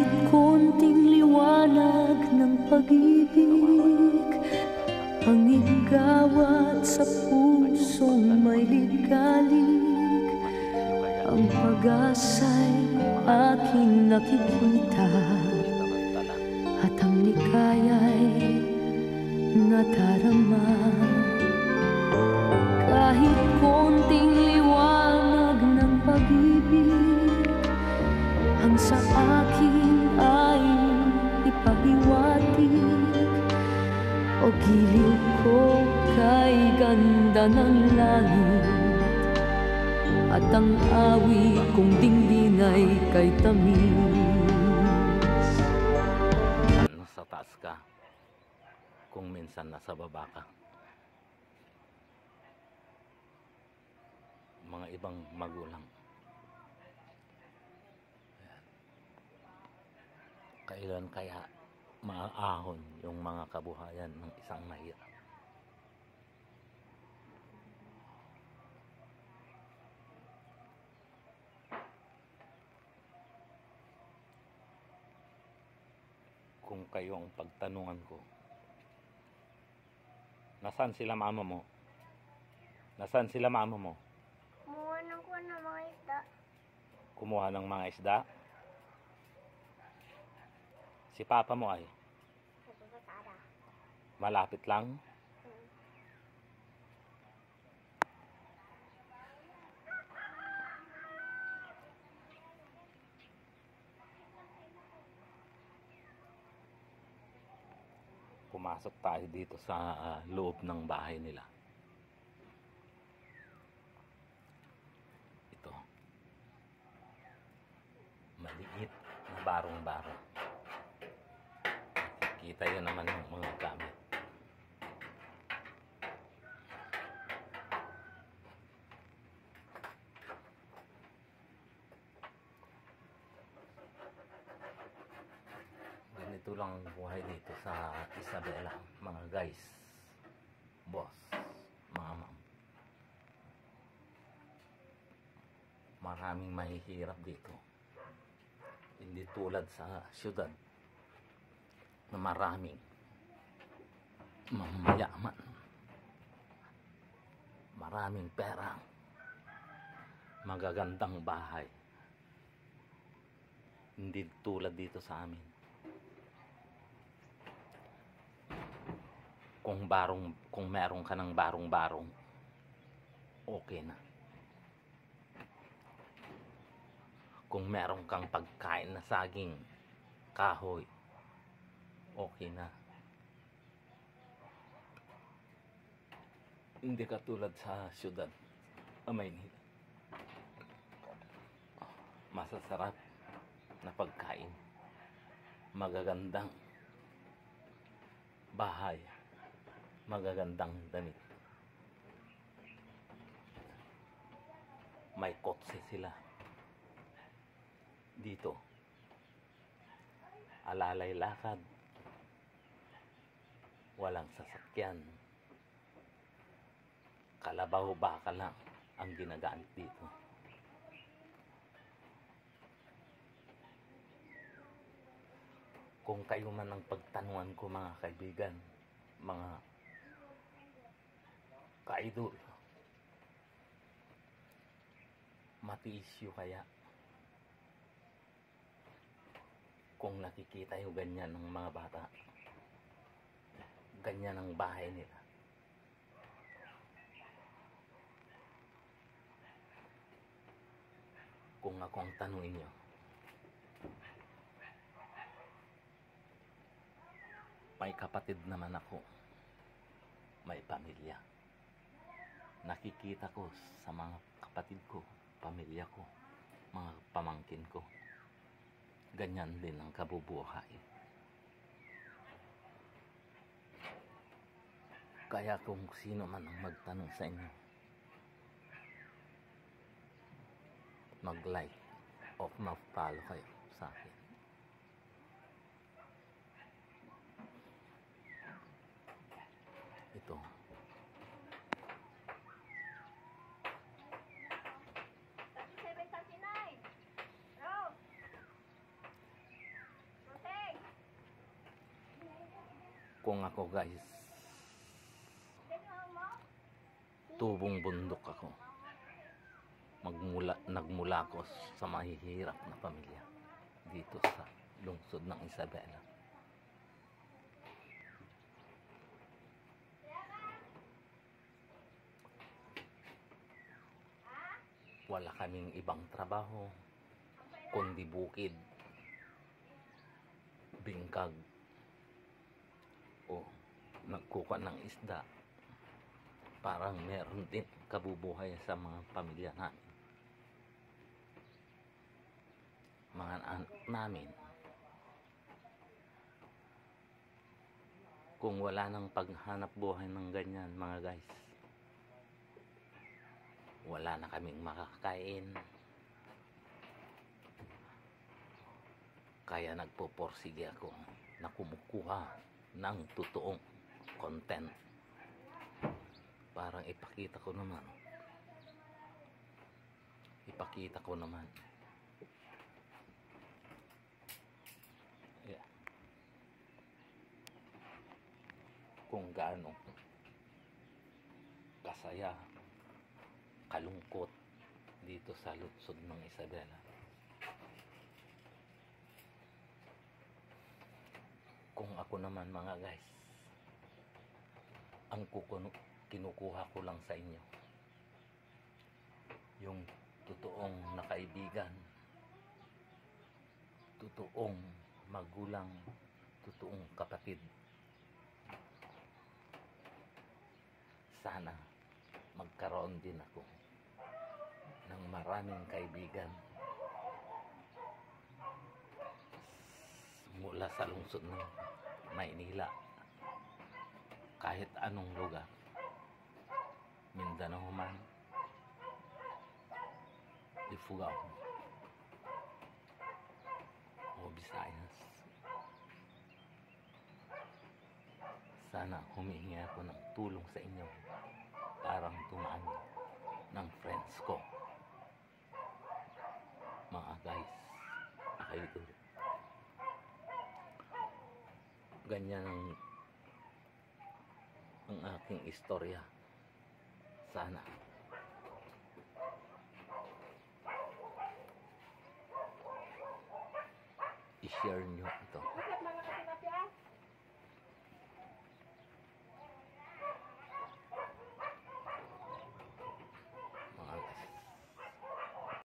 Kahit konting liwanag ng pag-ibig ang igawat sa pusong may ligalig, ang pag-asa'y aking nakikita at ang likaya'y nadarama. Kahit konting liwanag ng pag-ibig ang sa akin ay ipahiwatig, o giliw ko kay ganda ng langit, at ang awit kong dinggin ay kay tamis. Nasa taas ka, kung minsan nasa baba ka. Mga ibang magulang, kailan kaya maaahon yung mga kabuhayan ng isang mahirap? Kung kayo ang pagtanungan ko, nasaan sila mama mo? Nasaan sila mama mo? Kumuha ng mga isda. Si papa mo ay malapit lang. Pumasok tayo dito sa loob ng bahay nila. Ito, maliit na barong-barong. Kita yun naman yung mga gamit. Ganito lang ang buhay dito sa Isabela, mga guys, boss, mga ma'am. Maraming mahihirap dito. Hindi tulad sa syudad na maraming mayaman, maraming pera, magagandang bahay. Hindi tulad dito sa amin. Kung meron ka ng barong-barong, okay na. Kung meron kang pagkain na saging, kahoy, okay na. Hindi katulad sa syudad, Maynila. Masasarap na pagkain, magagandang bahay, magagandang damit. May kotse sila. Dito, alalay lakad, walang sasakyan, kalabaw baka lang ang ginagamit dito. Kung kayo man ang pagtanungan ko, mga kaibigan, mga ka-idol, matiisyo kaya kung nakikita yung ganyan ng mga bata, ganyan ang bahay nila? Kung ako ang tanungin nyo, may kapatid naman ako, may pamilya. Nakikita ko sa mga kapatid ko, pamilya ko, mga pamangkin ko, ganyan din ang kabubuhay. Kaya kung sino man ang magtanong sa inyo, mag-like o mag-follow kayo sa akin. Ito, Kung ako guys, tubong bundok ako. Nagmula ako sa mahihirap na pamilya dito sa lungsod ng Isabela. Wala kaming ibang trabaho kundi bukid, bingkag, o nagkuha ng isda. Parang meron din kabubuhay sa mga pamilya namin, mga anak namin. Kung wala nang paghanap buhay ng ganyan mga guys, wala na kaming makakain. Kaya nagpuporsige ako na kumukuha ng totoong content. Parang ipakita ko naman. Yeah. Kung gaano kasaya, kalungkot dito sa lungsod ng Isabela. Kung ako naman mga guys, ang kinukuha ko lang sa inyo yung totoong nakaibigan, totoong magulang, totoong kapatid. Sana magkaroon din ako ng maraming kaibigan mula sa lungsod ng Maynila, kahit anong lugar, Mindanao man, Ifugao o Visayas. Sana humihingi ako ng tulong sa inyo, parang tumaan ng friends ko, mga guys, idol. Ganyan ang aking istorya. Sana i-share nyo ito.